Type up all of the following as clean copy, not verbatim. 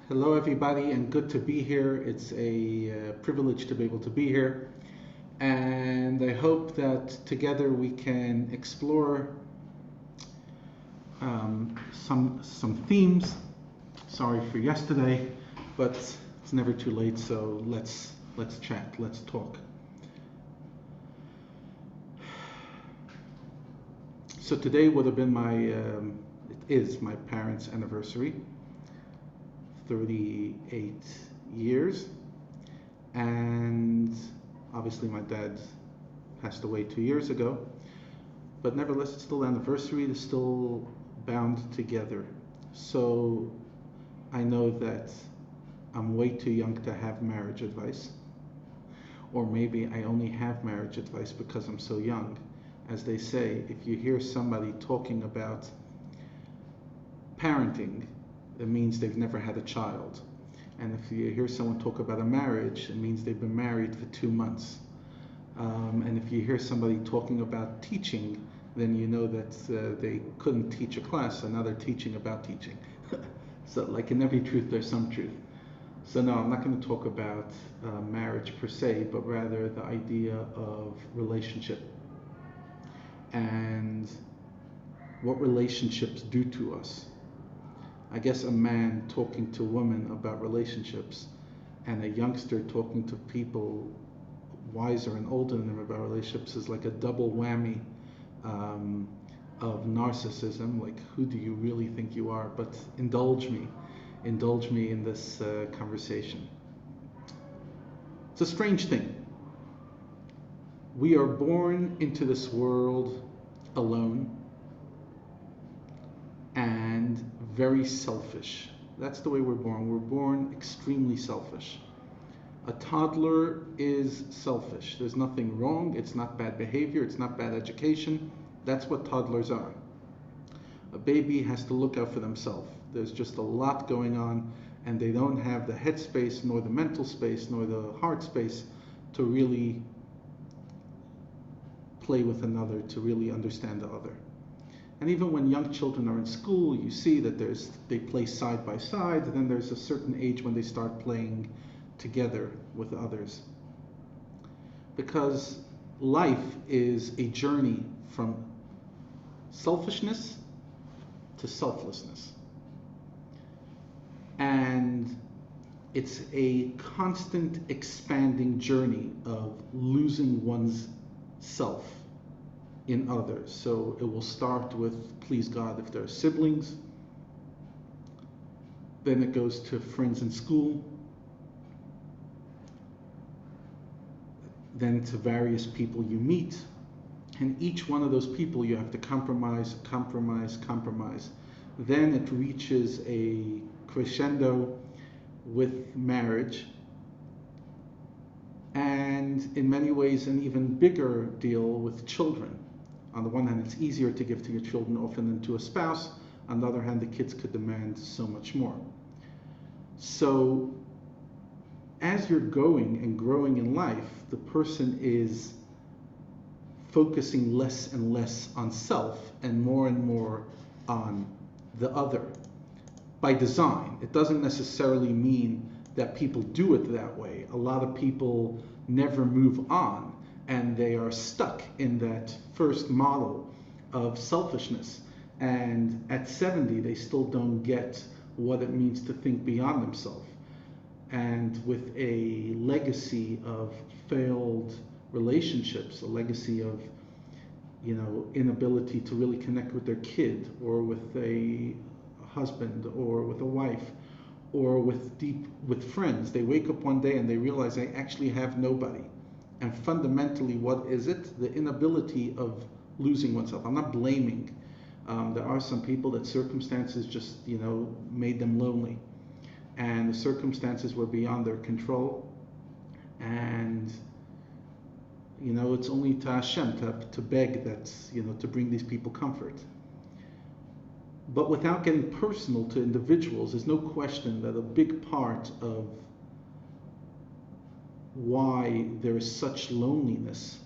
Hello, everybody, and good to be here. It's a privilege to be able to be here, and I hope that together we can explore some themes. Sorry for yesterday, but it's never too late. So let's chat. Let's talk. So today would have been it is my parents' anniversary, 38 years. And obviously, my dad passed away 2 years ago, but nevertheless, it's still anniversary. It's still bound together. So I know that I'm way too young to have marriage advice, or maybe I only have marriage advice because I'm so young. As they say, if you hear somebody talking about parenting, it means they've never had a child. And if you hear someone talk about a marriage, it means they've been married for 2 months. And if you hear somebody talking about teaching, then you know that they couldn't teach a class, and now they're teaching about teaching. So, like in every truth, there's some truth. So, no, I'm not going to talk about marriage per se, but rather the idea of relationship and what relationships do to us. I guess a man talking to a woman about relationships and a youngster talking to people wiser and older than them about relationships is like a double whammy of narcissism. Like, who do you really think you are? But indulge me in this conversation. It's a strange thing. We are born into this world alone and very selfish. That's the way we're born. We're born extremely selfish. A toddler is selfish. There's nothing wrong. It's not bad behavior. It's not bad education. That's what toddlers are. A baby has to look out for themselves. There's just a lot going on, and they don't have the head space, nor the mental space, nor the heart space to really play with another, to really understand the other. And even when young children are in school, you see that they play side by side, and then there's a certain age when they start playing together with others. Because life is a journey from selfishness to selflessness. And it's a constant expanding journey of losing one's self in others. So it will start with, please God, if there are siblings. Then it goes to friends in school. Then to various people you meet. And each one of those people you have to compromise. Then it reaches a crescendo with marriage. And in many ways, an even bigger deal with children. On the one hand, it's easier to give to your children often than to a spouse. On the other hand, the kids could demand so much more. So as you're going and growing in life, the person is focusing less and less on self and more on the other. By design, it doesn't necessarily mean that people do it that way. A lot of people never move on, and they are stuck in that first model of selfishness. And at 70, they still don't get what it means to think beyond themselves. And with a legacy of failed relationships, a legacy of inability to really connect with their kid, or with a husband, or with a wife, or with friends. They wake up one day and they realize they actually have nobody. And fundamentally, what is it? The inability of losing oneself. I'm not blaming. There are some people that circumstances just, made them lonely. And the circumstances were beyond their control. And, it's only to Hashem to beg that, to bring these people comfort. But without getting personal to individuals, there's no question that a big part of why there is such loneliness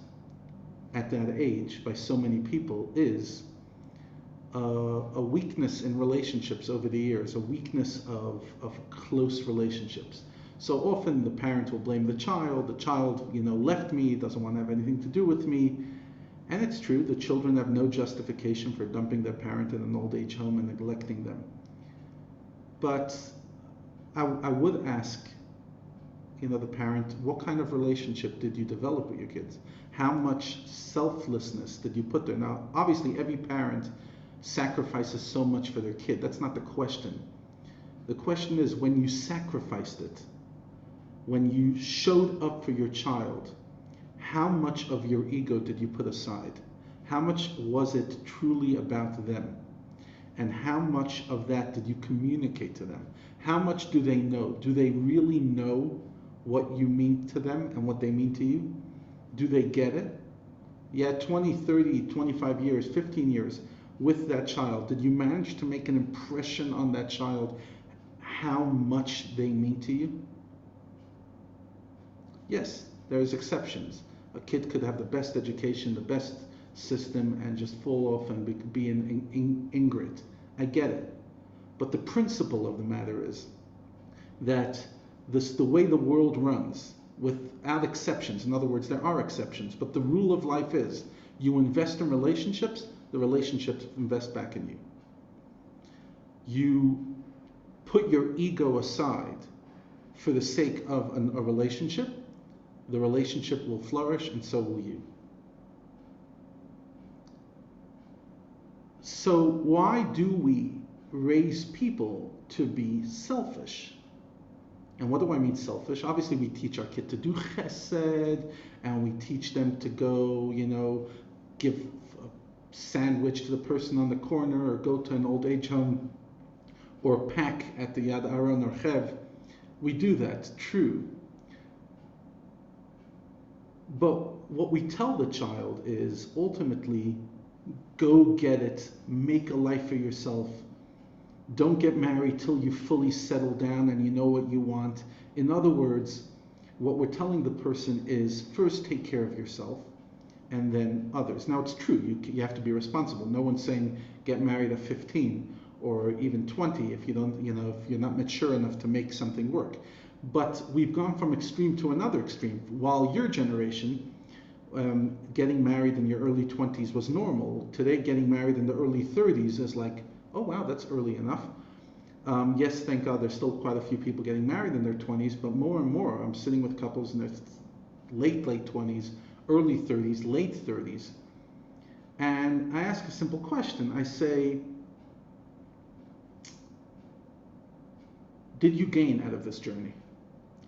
at that age by so many people is a weakness in relationships over the years, a weakness of close relationships. So often the parent will blame the child, left me, doesn't want to have anything to do with me. And it's true, the children have no justification for dumping their parent in an old age home and neglecting them. But I would ask, the parent, what kind of relationship did you develop with your kids? How much selflessness did you put there? Now, obviously, every parent sacrifices so much for their kid. That's not the question. The question is, when you sacrificed it, when you showed up for your child, how much of your ego did you put aside? How much was it truly about them? And how much of that did you communicate to them? How much do they know? Do they really know what you mean to them and what they mean to you? Do they get it? Yeah, 20, 30, 25 years, 15 years with that child. Did you manage to make an impression on that child how much they mean to you? Yes, there's exceptions. A kid could have the best education, the best system, and just fall off and be an ingrate. I get it. But the principle of the matter is that the way the world runs, without exceptions, in other words, there are exceptions, but the rule of life is you invest in relationships, the relationships invest back in you. You put your ego aside for the sake of a relationship, the relationship will flourish and so will you. So why do we raise people to be selfish? And what do I mean selfish? Obviously we teach our kid to do chesed, and we teach them to go, give a sandwich to the person on the corner, or go to an old age home, or pack at the Yad Aron or Chev. We do that, true. But what we tell the child is ultimately, go get it, make a life for yourself. Don't get married till you fully settle down and you know what you want. In other words, what we're telling the person is, first take care of yourself and then others. Now it's true, you have to be responsible. No one's saying get married at 15 or even 20 if you don't, if you're not mature enough to make something work. But we've gone from extreme to another extreme. While your generation, getting married in your early 20s was normal, today getting married in the early 30s is like, oh wow, that's early enough. Yes, thank God there's still quite a few people getting married in their 20s, but more and more I'm sitting with couples in their late 20s, early 30s, late 30s. And I ask a simple question. I say, did you gain out of this journey?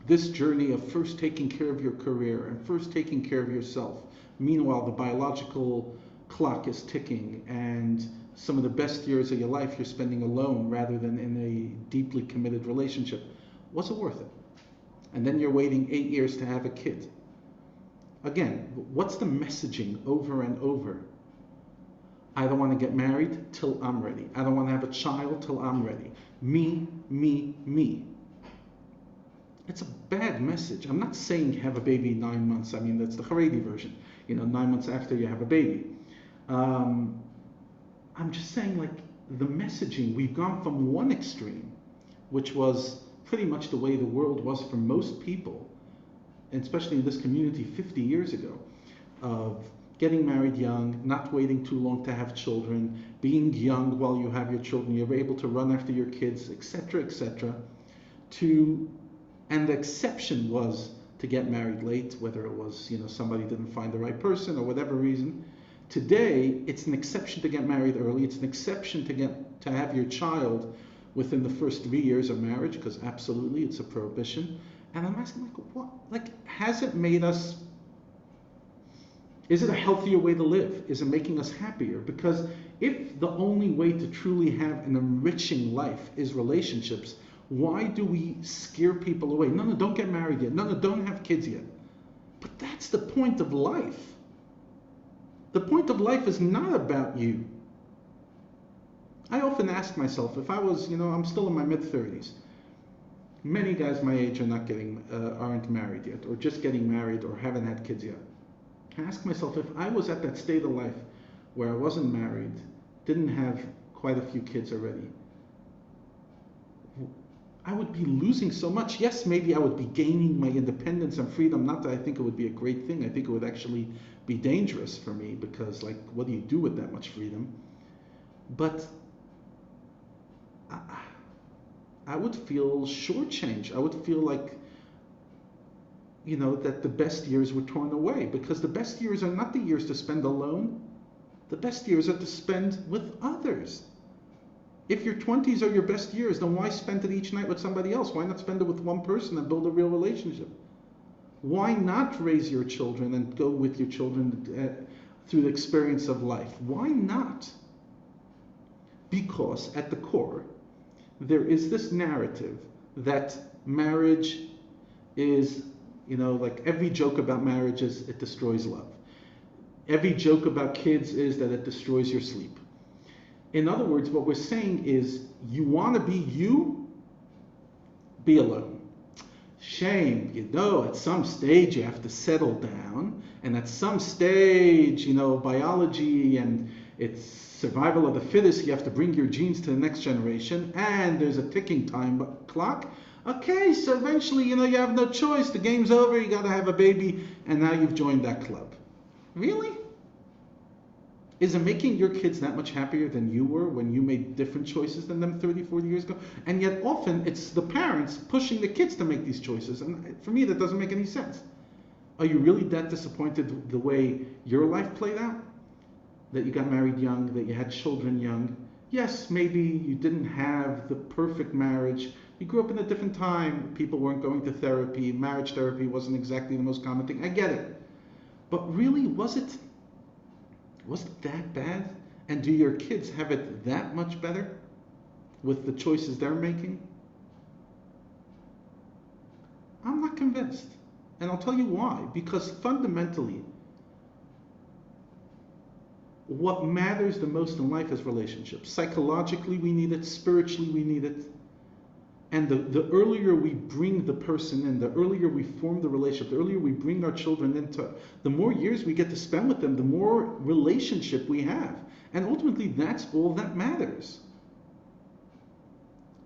This journey of first taking care of your career and first taking care of yourself. Meanwhile, the biological clock is ticking and some of the best years of your life you're spending alone rather than in a deeply committed relationship. Was it worth it? And then you're waiting 8 years to have a kid. Again, what's the messaging over and over? I don't want to get married till I'm ready. I don't want to have a child till I'm ready. Me, me, me. It's a bad message. I'm not saying have a baby 9 months. I mean, that's the Haredi version. 9 months after you have a baby. I'm just saying, like, the messaging, we've gone from one extreme, which was pretty much the way the world was for most people, and especially in this community 50 years ago, of getting married young, not waiting too long to have children, being young while you have your children, you're able to run after your kids, etc., etc., and the exception was to get married late, whether it was, somebody didn't find the right person or whatever reason. Today, it's an exception to get married early. It's an exception to have your child within the first 3 years of marriage, because absolutely it's a prohibition. And I'm asking, what? Has it made us? Is it a healthier way to live? Is it making us happier? Because if the only way to truly have an enriching life is relationships, why do we scare people away? No, don't get married yet. No, don't have kids yet. But that's the point of life. The point of life is not about you. I often ask myself, if I was, I'm still in my mid-30s. Many guys my age aren't married yet, or just getting married, or haven't had kids yet. I ask myself, if I was at that state of life where I wasn't married, didn't have quite a few kids already, I would be losing so much. Yes, maybe I would be gaining my independence and freedom. Not that I think it would be a great thing. I think it would actually be dangerous for me because, like, what do you do with that much freedom? But I would feel shortchanged. I would feel like, that the best years were torn away, because the best years are not the years to spend alone. The best years are to spend with others. If your 20s are your best years, then why spend it each night with somebody else? Why not spend it with one person and build a real relationship? Why not raise your children and go with your children through the experience of life? Why not? Because at the core, there is this narrative that marriage is, like every joke about marriage is it destroys love. Every joke about kids is that it destroys your sleep. In other words, what we're saying is, you want to be you, be alone. Shame, at some stage you have to settle down, and at some stage, biology and it's survival of the fittest, you have to bring your genes to the next generation, and there's a ticking time clock. Okay, so eventually, you have no choice. The game's over, you got to have a baby, and now you've joined that club. Really? Is it making your kids that much happier than you were when you made different choices than them 30, 40 years ago? And yet often it's the parents pushing the kids to make these choices. And for me, that doesn't make any sense. Are you really that disappointed the way your life played out? That you got married young, that you had children young. Yes, maybe you didn't have the perfect marriage. You grew up in a different time. People weren't going to therapy. Marriage therapy wasn't exactly the most common thing. I get it. But really, was it that bad? And do your kids have it that much better with the choices they're making? I'm not convinced. And I'll tell you why. Because fundamentally, what matters the most in life is relationships. Psychologically, we need it. Spiritually, we need it. And the earlier we bring the person in, the earlier we form the relationship, the earlier we bring our children into, the more years we get to spend with them, the more relationship we have. And ultimately, that's all that matters.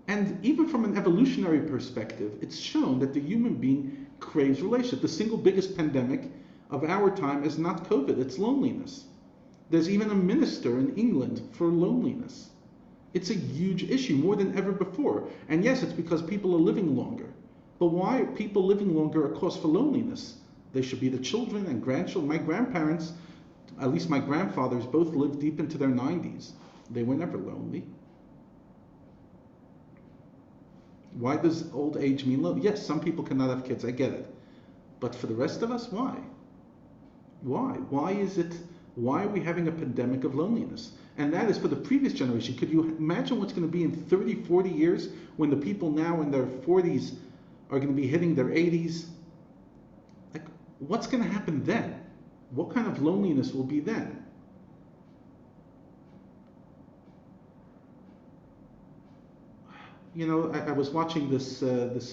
And even from an evolutionary perspective, it's shown that the human being craves relationship. The single biggest pandemic of our time is not COVID, it's loneliness. There's even a minister in England for loneliness. It's a huge issue, more than ever before. And yes, it's because people are living longer. But why are people living longer a cause for loneliness? They should be the children and grandchildren. My grandparents, at least my grandfathers, both lived deep into their 90s. They were never lonely. Why does old age mean lonely? Yes, some people cannot have kids, I get it. But for the rest of us, why? Why? Why are we having a pandemic of loneliness? And that is for the previous generation. Could you imagine what's going to be in 30, 40 years when the people now in their 40s are going to be hitting their 80s? Like, what's going to happen then? What kind of loneliness will be then? I was watching this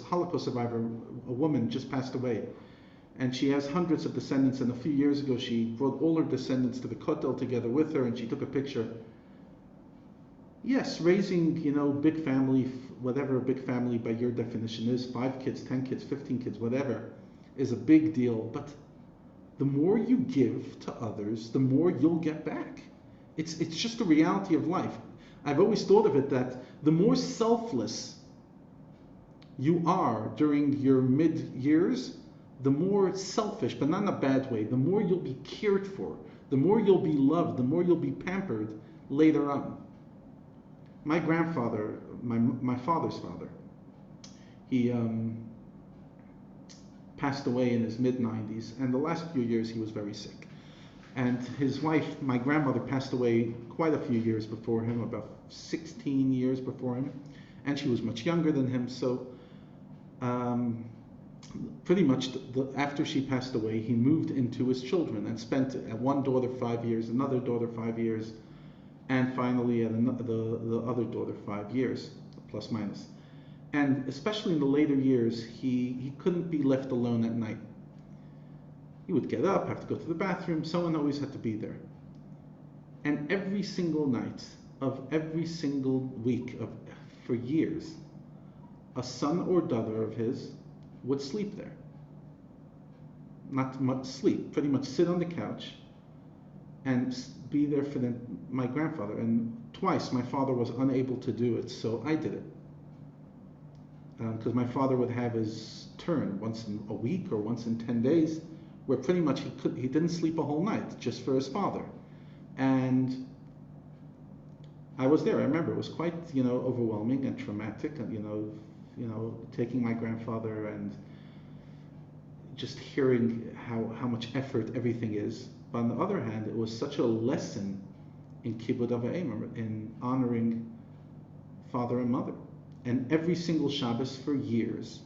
Holocaust survivor, a woman just passed away. And she has hundreds of descendants, and a few years ago she brought all her descendants to the Kotel together with her, and she took a picture. Yes, raising, big family, whatever a big family by your definition is, 5 kids, 10 kids, 15 kids, whatever, is a big deal. But the more you give to others, the more you'll get back. It's just the reality of life. I've always thought of it that the more selfless you are during your mid-years, the more selfish, but not in a bad way, the more you'll be cared for, the more you'll be loved, the more you'll be pampered later on. My grandfather, my father's father, he passed away in his mid-90s, and the last few years he was very sick. And his wife, my grandmother, passed away quite a few years before him, about 16 years before him, and she was much younger than him, so pretty much after she passed away, he moved into his children and spent one daughter 5 years, another daughter 5 years, and finally the other daughter 5 years, plus minus. And especially in the later years, he couldn't be left alone at night. He would get up, have to go to the bathroom, someone always had to be there. And every single night, of every single week for years, a son or daughter of his would sleep there. Not much sleep, pretty much sit on the couch and be there for my grandfather. And twice my father was unable to do it, so I did it. Because my father would have his turn once in a week or once in 10 days, where pretty much he didn't sleep a whole night just for his father. And I was there. I remember it was quite, overwhelming and traumatic, and taking my grandfather and just hearing how much effort everything is. But on the other hand, it was such a lesson in Kibud Av V'Emer, in honoring father and mother. And every single Shabbos for years,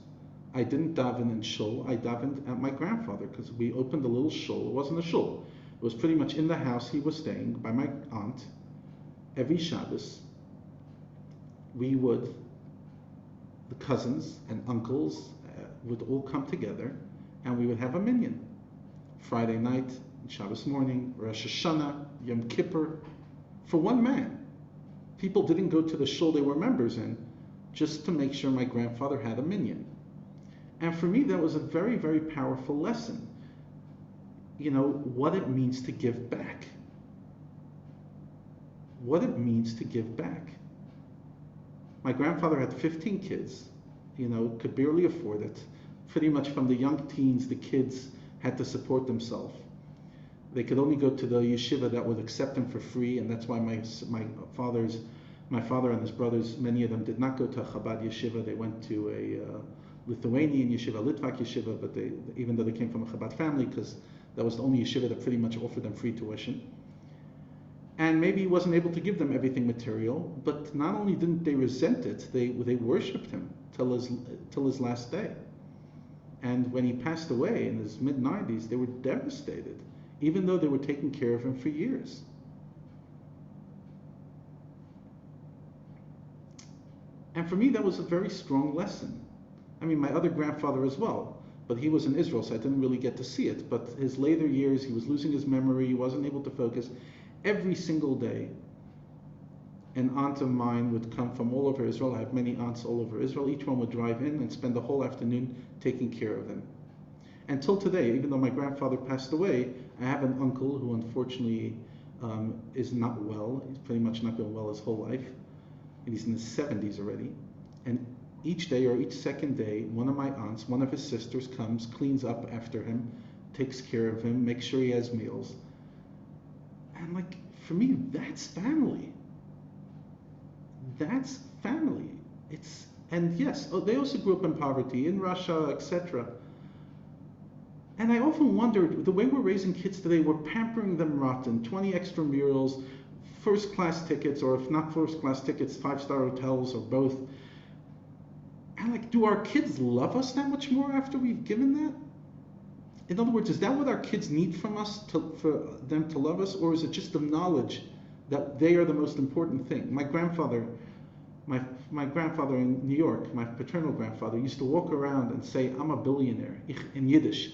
I didn't daven in shul. I davened at my grandfather, because we opened a little shul. It wasn't a shul. It was pretty much in the house he was staying by my aunt. Every Shabbos, we would, the cousins and uncles would all come together, and we would have a minyan. Friday night, Shabbos morning, Rosh Hashanah, Yom Kippur, for one man. People didn't go to the shul they were members in just to make sure my grandfather had a minyan. And for me, that was a very, very powerful lesson. What it means to give back. What it means to give back. My grandfather had 15 kids, could barely afford it. Pretty much from the young teens, the kids had to support themselves. They could only go to the yeshiva that would accept them for free, and that's why my father and his brothers, many of them did not go to a Chabad yeshiva. They went to a Lithuanian yeshiva, Litvak yeshiva, but even though they came from a Chabad family, because that was the only yeshiva that pretty much offered them free tuition. And maybe he wasn't able to give them everything material, but not only didn't they resent it, they worshipped him till his last day. And when he passed away in his mid-90s, they were devastated, even though they were taking care of him for years. And for me, that was a very strong lesson. I mean, my other grandfather as well, but he was in Israel, so I didn't really get to see it. But his later years, he was losing his memory, he wasn't able to focus. Every single day, an aunt of mine would come from all over Israel. I have many aunts all over Israel. Each one would drive in and spend the whole afternoon taking care of him. Until today, even though my grandfather passed away, I have an uncle who unfortunately is not well. He's pretty much not been well his whole life. And he's in his 70s already. And each day or each second day, one of my aunts, one of his sisters comes, cleans up after him, takes care of him, makes sure he has meals. And for me, that's family. That's family. And yes, they also grew up in poverty, in Russia, etc. And I often wondered, the way we're raising kids today, we're pampering them rotten. 20 extramurals, first-class tickets, or if not first-class tickets, 5-star hotels, or both. And do our kids love us that much more after we've given that? In other words, is that what our kids need from us for them to love us, or is it just the knowledge that they are the most important thing? My grandfather in New York, my paternal grandfather, used to walk around and say, "I'm a billionaire," in Yiddish.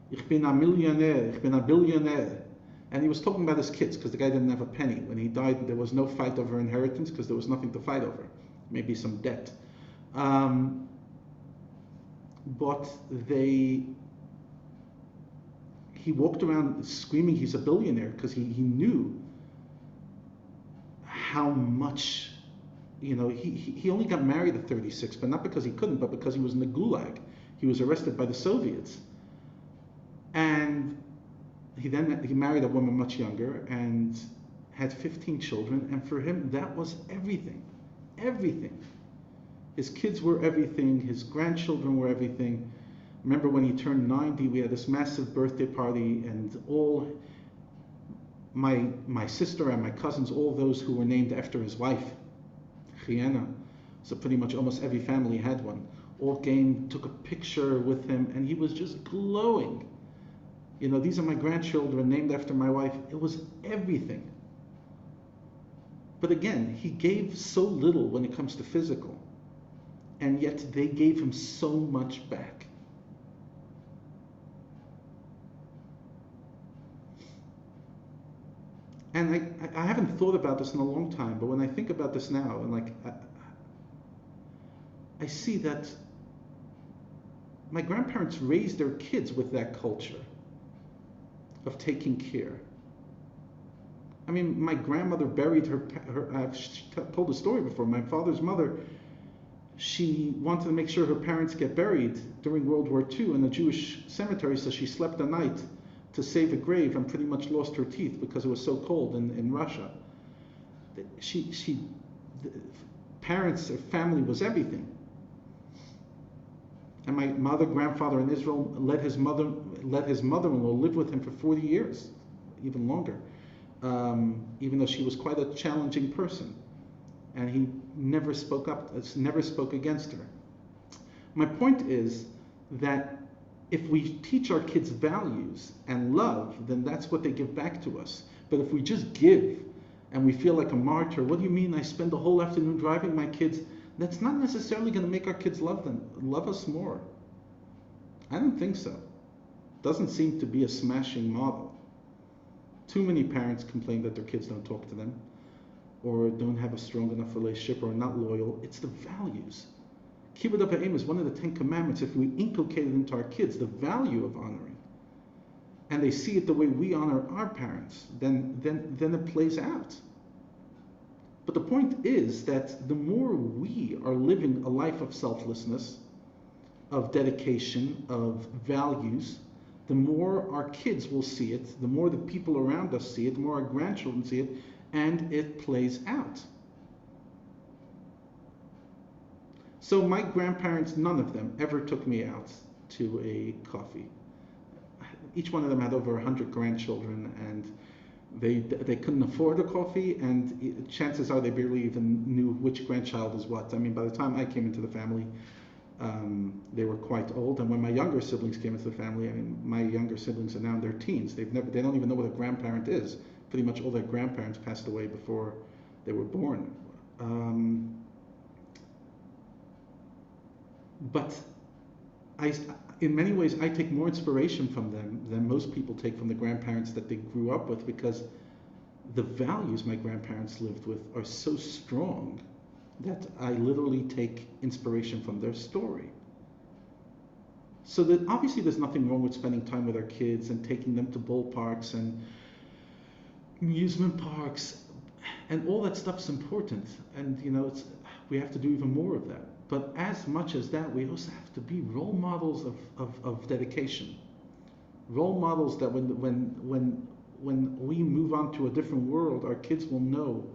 "Ich bin a millionaire, ich bin a billionaire." And he was talking about his kids, because the guy didn't have a penny. When he died, there was no fight over inheritance, because there was nothing to fight over. Maybe some debt. But he walked around screaming he's a billionaire, because he knew how much, he only got married at 36, but not because he couldn't, but because he was in the Gulag. He was arrested by the Soviets. And he married a woman much younger and had 15 children, and for him, that was everything. Everything. His kids were everything, his grandchildren were everything. Remember when he turned 90, we had this massive birthday party, and all my sister and my cousins, all those who were named after his wife, Chiena, so pretty much almost every family had one, all came, took a picture with him, and he was just glowing. These are my grandchildren named after my wife. It was everything. But again, he gave so little when it comes to physical, and yet they gave him so much back. And I haven't thought about this in a long time, but when I think about this now, and like I see that my grandparents raised their kids with that culture of taking care. I mean, my grandmother buried her. I've told the story before. My father's mother, she wanted to make sure her parents get buried during World War II in a Jewish cemetery, so she slept the night to save a grave and pretty much lost her teeth because it was so cold in Russia. The parents, her family was everything. And my grandfather in Israel let his mother-in-law live with him for 40 years, even longer, even though she was quite a challenging person. And he never spoke against her. My point is that if we teach our kids values and love, then that's what they give back to us. But if we just give and we feel like a martyr, what do you mean I spend the whole afternoon driving my kids? That's not necessarily going to make our kids love us more. I don't think so. Doesn't seem to be a smashing model. Too many parents complain that their kids don't talk to them, or don't have a strong enough relationship, or are not loyal. It's the values. Kibbud Av V'em is one of the 10 commandments. If we inculcate it into our kids, the value of honoring, and they see it the way we honor our parents, then it plays out. But the point is that the more we are living a life of selflessness, of dedication, of values, the more our kids will see it, the more the people around us see it, the more our grandchildren see it, and it plays out. So my grandparents, none of them ever took me out to a coffee. Each one of them had over 100 grandchildren, and they couldn't afford a coffee, and chances are they barely even knew which grandchild is what. I mean, by the time I came into the family, they were quite old, and when my younger siblings came into the family, I mean, my younger siblings are now in their teens. They don't even know what a grandparent is. Pretty much all their grandparents passed away before they were born. But in many ways, I take more inspiration from them than most people take from the grandparents that they grew up with, because the values my grandparents lived with are so strong that I literally take inspiration from their story. So that obviously there's nothing wrong with spending time with our kids and taking them to ballparks and amusement parks, and all that stuff's important. And we have to do even more of that. But as much as that, we also have to be role models of dedication. Role models that when we move on to a different world, our kids will know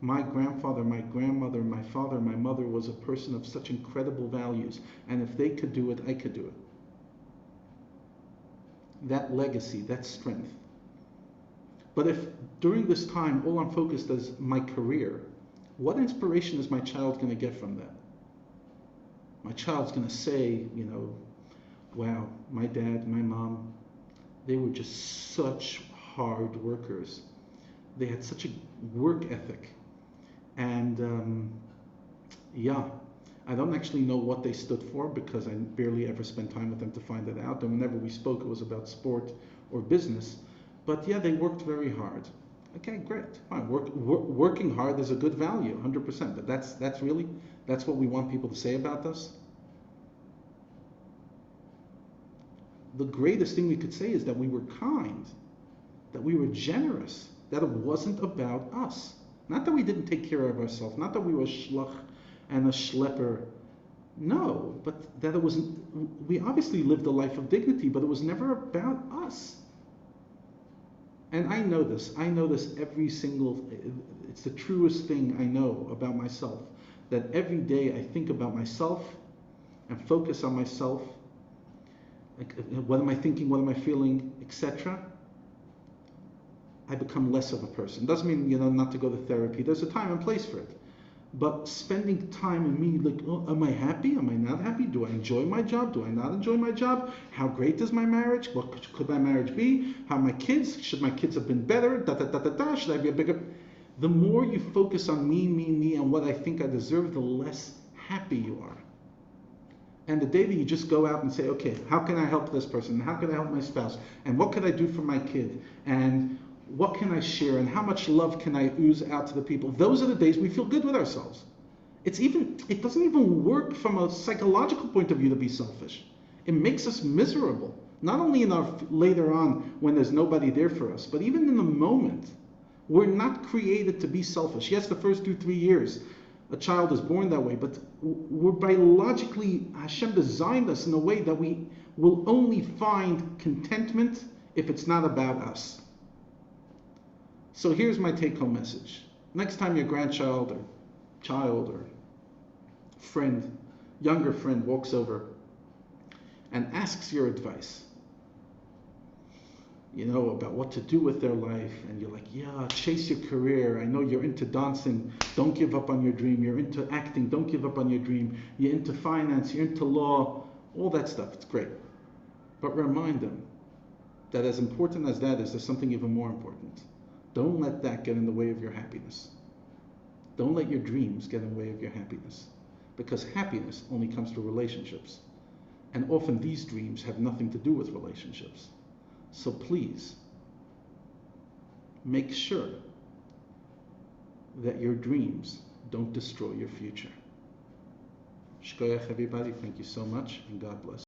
my grandfather, my grandmother, my father, my mother was a person of such incredible values, and if they could do it, I could do it. That legacy, that strength. But if during this time all I'm focused is my career, what inspiration is my child going to get from that? My child's going to say, wow, my dad, my mom, they were just such hard workers. They had such a work ethic. And I don't actually know what they stood for, because I barely ever spent time with them to find that out. And whenever we spoke, it was about sport or business. But yeah, they worked very hard. Okay, great. Fine. Working hard is a good value, 100%. But that's what we want people to say about us. The greatest thing we could say is that we were kind, that we were generous, that it wasn't about us. Not that we didn't take care of ourselves, not that we were a shluch and a schlepper. No, but that we obviously lived a life of dignity, but it was never about us. And I know this it's the truest thing I know about myself, that every day I think about myself and focus on myself. Like, what am I thinking, what am I feeling, etc. I become less of a person. Doesn't mean, not to go to therapy. There's a time and place for it. But spending time in me, like, oh, am I happy? Am I not happy? Do I enjoy my job? Do I not enjoy my job? How great is my marriage? What could my marriage be? How are my kids? Should my kids have been better? Should I be a bigger? The more you focus on me, and what I think I deserve, the less happy you are. And the day that you just go out and say, okay, how can I help this person? How can I help my spouse? And what could I do for my kid? And what can I share and how much love can I ooze out to the people? Those are the days we feel good with ourselves. It doesn't even work from a psychological point of view to be selfish. It makes us miserable. Not only in our later on when there's nobody there for us, but even in the moment. We're not created to be selfish. Yes, the first 2-3 years, a child is born that way, but we're biologically, Hashem designed us in a way that we will only find contentment if it's not about us. So here's my take-home message. Next time your grandchild or child or friend, younger friend, walks over and asks your advice, about what to do with their life, and you're like, yeah, chase your career. I know you're into dancing. Don't give up on your dream. You're into acting. Don't give up on your dream. You're into finance. You're into law. All that stuff. It's great. But remind them that as important as that is, there's something even more important. Don't let that get in the way of your happiness. Don't let your dreams get in the way of your happiness. Because happiness only comes through relationships. And often these dreams have nothing to do with relationships. So please, make sure that your dreams don't destroy your future. Shkoyach, everybody. Thank you so much, and God bless.